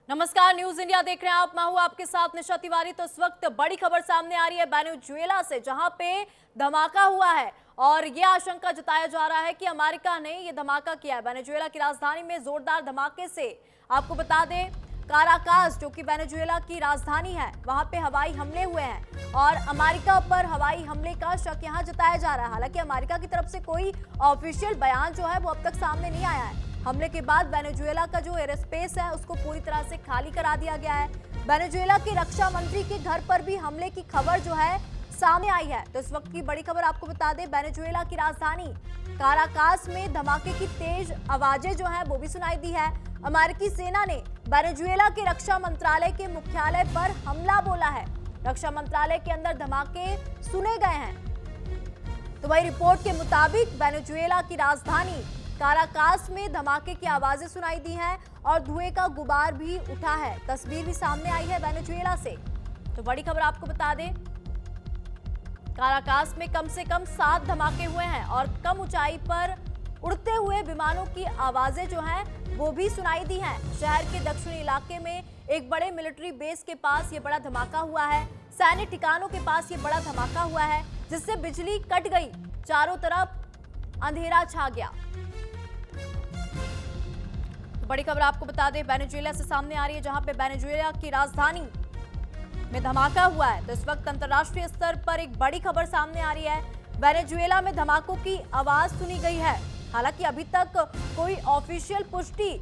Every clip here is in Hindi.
नमस्कार, न्यूज इंडिया देख रहे हैं आप। मैं हूं आपके साथ निशा तिवारी। तो इस वक्त बड़ी खबर सामने आ रही है वेनेजुएला से, जहां पे धमाका हुआ है और ये आशंका जताया जा रहा है कि अमेरिका ने ये धमाका किया है। वेनेजुएला की राजधानी में जोरदार धमाके से आपको बता दें, काराकास जो कि वेनेजुएला की राजधानी है, वहां पे हवाई हमले हुए हैं और अमेरिका पर हवाई हमले का शक यहां जताया जा रहा है। हालांकि अमेरिका की तरफ से कोई ऑफिशियल बयान जो है वो अब तक सामने नहीं आया है। हमले के बाद वेनेजुएला का जो एयर स्पेस है उसको पूरी तरह से खाली करा दिया गया है। वेनेजुएला के रक्षा मंत्री के घर पर भी हमले की खबर जो है सामने आई है। तो इस वक्त की बड़ी खबर आपको बता दें, वेनेजुएला की राजधानी काराकास में धमाके की तेज आवाजें जो है वो भी सुनाई दी है। अमेरिकी सेना ने वेनेजुएला के रक्षा मंत्रालय के मुख्यालय पर हमला बोला है। रक्षा मंत्रालय के अंदर धमाके सुने गए हैं। तो वही रिपोर्ट के मुताबिक वेनेजुएला की राजधानी काराकास में धमाके की आवाजें सुनाई दी हैं और धुएं का गुबार भी उठा है। तस्वीर भी सामने आई है वेनेजुएला से। तो बड़ी खबर आपको बता दें, काराकास में कम से कम 7 धमाके हुए हैं और कम ऊंचाई पर उड़ते हुए विमानों की आवाजें जो हैं वो भी सुनाई दी हैं। शहर के दक्षिणी इलाके में एक बड़े मिलिट्री बेस के पास ये बड़ा धमाका हुआ है। सैन्य ठिकानों के पास ये बड़ा धमाका हुआ है, जिससे बिजली कट गई, चारों तरफ अंधेरा छा गया। बड़ी खबर आपको बता दें, वेनेजुएला से सामने आ रही है, जहां पे वेनेजुएला की राजधानी में धमाका हुआ है। तो इस वक्त अंतर्राष्ट्रीय स्तर पर एक बड़ी खबर सामने आ रही है। वेनेजुएला में धमाकों की आवाज सुनी गई है। हालांकि अभी तक कोई ऑफिशियल पुष्टि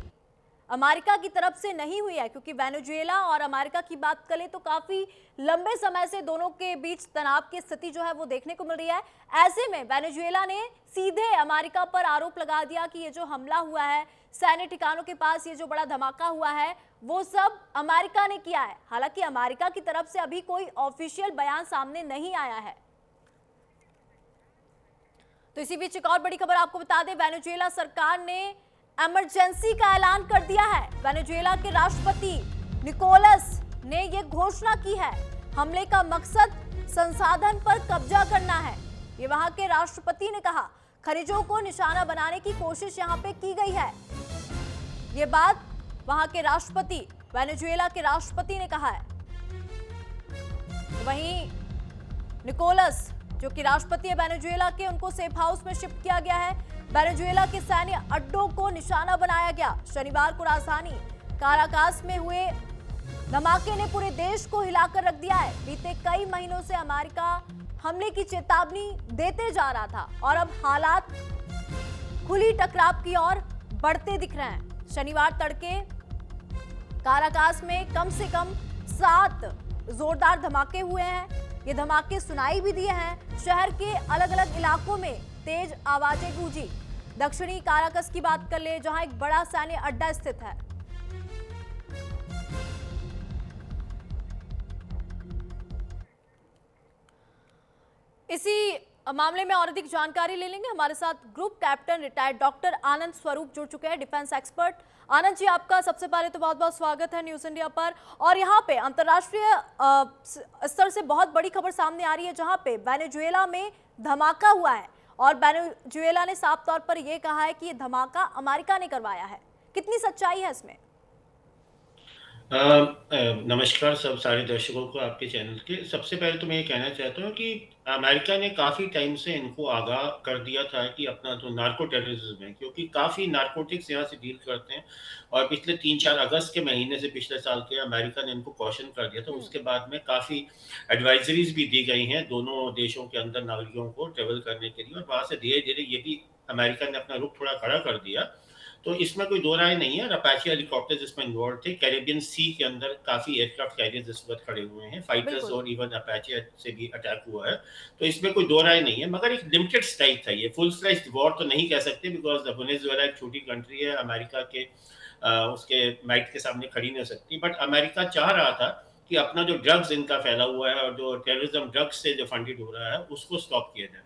अमेरिका की तरफ से नहीं हुई है, क्योंकि वेनेजुएला और अमेरिका की बात करें तो काफी लंबे समय से दोनों के बीच तनाव की स्थिति जो है वो देखने को मिल रही है। ऐसे में वेनेजुएला ने सीधे अमेरिका पर आरोप लगा दिया कि ये जो हमला हुआ है सैन्य ठिकानों के पास, ये जो बड़ा धमाका हुआ है, वो सब अमेरिका ने किया है। हालांकि अमेरिका की तरफ से अभी कोई ऑफिशियल बयान सामने नहीं आया है। तो इसी बीच एक और बड़ी खबर आपको बता दें, वेनेजुएला सरकार ने इमरजेंसी का ऐलान कर दिया है। वेनेजुएला के राष्ट्रपति निकोलस ने यह घोषणा की है। हमले का मकसद संसाधन पर कब्जा करना है, ये वहां के राष्ट्रपति ने कहा। खनिजों को निशाना बनाने की कोशिश यहां पे की गई है, ये बात वहां के राष्ट्रपति, वेनेजुएला के राष्ट्रपति ने कहा है। वहीं निकोलस जो कि राष्ट्रपति है वेनेजुएला के, उनको सेफ हाउस में शिफ्ट किया गया है। वेनेजुएला के सैन्य अड्डों को निशाना बनाया गया। शनिवार को राजधानी काराकास में हुए धमाके ने पूरे देश को हिलाकर रख दिया है। बीते कई महीनों से अमेरिका हमले की चेतावनी देते जा रहा था और अब हालात खुली टकराव की ओर बढ़ते दिख रहे हैं। शनिवार तड़के काराकास में कम से कम 7 जोरदार धमाके हुए हैं। ये धमाके सुनाई भी दिए हैं। शहर के अलग अलग इलाकों में तेज आवाजें गूंजी। दक्षिणी काराकस की बात कर ले, जहां एक बड़ा सैन्य अड्डा स्थित है। इसी मामले में और अधिक जानकारी ले लेंगे। हमारे साथ ग्रुप कैप्टन रिटायर्ड डॉक्टर आनंद स्वरूप जुड़ चुके हैं, डिफेंस एक्सपर्ट। आनंद जी, आपका सबसे पहले तो बहुत बहुत स्वागत है न्यूज इंडिया पर। और यहाँ पे अंतर्राष्ट्रीय स्तर से बहुत बड़ी खबर सामने आ रही है, जहाँ पे वेनेजुएला में धमाका हुआ है और वेनेजुएला ने साफ तौर पर यह कहा है कि ये धमाका अमेरिका ने करवाया है। कितनी सच्चाई है इसमें? नमस्कार सब सारे दर्शकों को आपके चैनल के। सबसे पहले तो मैं ये कहना चाहता हूँ कि अमेरिका ने काफ़ी टाइम से इनको आगाह कर दिया था कि अपना जो नार्को टेररिज्म है, क्योंकि काफ़ी नारकोटिक्स यहाँ से डील करते हैं और पिछले 3-4 अगस्त के महीने से पिछले साल के अमेरिका ने इनको कॉशन कर दिया था। उसके बाद में काफ़ी एडवाइजरीज भी दी गई हैं दोनों देशों के अंदर नागरिकों को ट्रेवल करने के लिए, और वहाँ से धीरे धीरे ये भी अमेरिका ने अपना रुख थोड़ा खड़ा कर दिया। तो इसमें कोई दो राय नहीं है। अपाचे हेलीकॉप्टर्स इसमें इन्वॉल्व थे। कैरेबियन सी के अंदर काफ़ी एयरक्राफ्ट कैरियर्स इस वक्त खड़े हुए हैं, फाइटर्स और इवन अपाचे से भी अटैक हुआ है। तो इसमें कोई दो राय नहीं है, मगर एक लिमिटेड स्ट्राइक था। ये फुल फ्लेज्ड वॉर तो नहीं कह सकते, बिकॉज वेनेजुएला एक छोटी कंट्री है, अमेरिका के उसके माइट के सामने खड़ी नहीं हो सकती। बट अमेरिका चाह रहा था कि अपना जो ड्रग्स इनका फैला हुआ है और जो टेररिज्म ड्रग्स से जो फंडेड हो रहा है उसको स्टॉप किया जाए।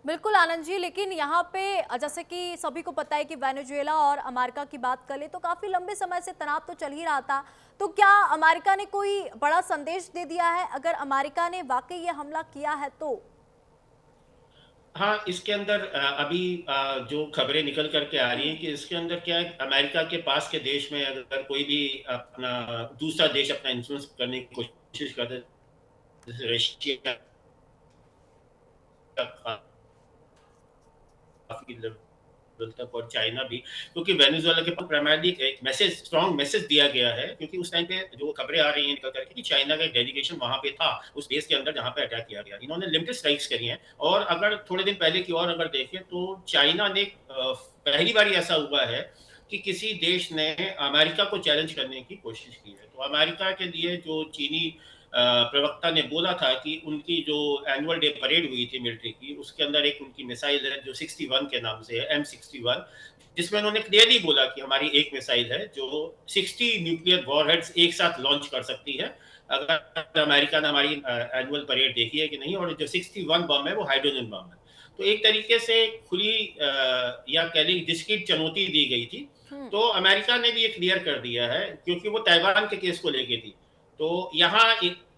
बिल्कुल आनंद जी, लेकिन यहाँ पे जैसे कि सभी को पता है कि वेनेजुएला और अमेरिका की बात करें तो काफी लंबे समय से तनाव तो चल ही रहा था। तो क्या अमेरिका ने कोई बड़ा संदेश दे दिया है, अगर अमेरिका ने वाकई ये हमला किया है तो? हाँ, इसके अंदर अभी जो खबरें निकल कर के आ रही हम्म। हैं कि इसके अंदर क्या है, अमेरिका के पास के देश में अगर कोई भी अपना दूसरा देश अपना इन्फ्लुएंस करने की कोशिश करता है, जैसे रशिया काफी लेवल तक और चाइना भी, क्योंकि वेनेजुएला के पास प्राइमरली एक मैसेज, स्ट्रॉन्ग मैसेज दिया गया है, क्योंकि उस टाइम पे जो खबरें आ रही हैं निकल करके कि चाइना का एक डेलीगेशन वहां पे था उस देश के अंदर जहां पे अटैक किया गया। इन्होंने लिमिटेड स्ट्राइक्स करी हैं। और अगर थोड़े दिन पहले की और अगर देखें तो चाइना ने पहली बार ऐसा हुआ है कि किसी देश ने अमेरिका को चैलेंज करने की कोशिश की है। तो अमेरिका के लिए जो चीनी प्रवक्ता ने बोला था कि उनकी जो एनुअल डे परेड हुई थी मिलिट्री की, उसके अंदर एक उनकी मिसाइल है जो 61 के नाम से है, M61, जिसमें उन्होंने क्लियरली बोला कि हमारी एक मिसाइल है जो 60 न्यूक्लियर वॉरहेड्स एक साथ लॉन्च कर सकती है। अगर अमेरिका ने हमारी एनुअल परेड देखी है कि नहीं, और जो 61 बम है वो हाइड्रोजन बम है। तो एक तरीके से खुली या कह ली डिस्क्रीट चुनौती दी गई थी। हम्म। तो अमेरिका ने भी ये क्लियर कर दिया है, क्योंकि वो ताइवान के केस को लेके थी। तो यहाँ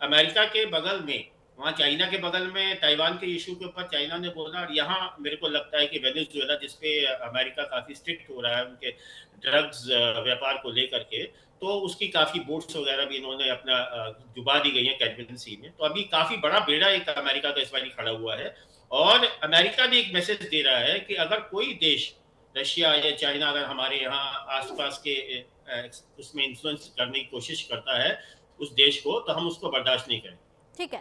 अमेरिका के बगल में, वहाँ चाइना के बगल में ताइवान के इशू के ऊपर चाइना ने बोला, और यहाँ मेरे को लगता है कि वेनेजुएला, जिसपे अमेरिका काफी स्ट्रिक्ट हो रहा है उनके ड्रग्स व्यापार को लेकर के, तो उसकी काफी बोट्स वगैरह भी इन्होंने अपना डुबा दी गई है कैरिबियन सी में। तो अभी काफी बड़ा बेड़ा एक अमेरिका का इस बार खड़ा हुआ है। और अमेरिका भी एक मैसेज दे रहा है कि अगर कोई देश, रशिया या चाइना, अगर हमारे यहाँ आसपास के उसमें इन्फ्लुएंस करने की कोशिश करता है उस देश को, तो हम उसको बर्दाश्त नहीं करें। ठीक है।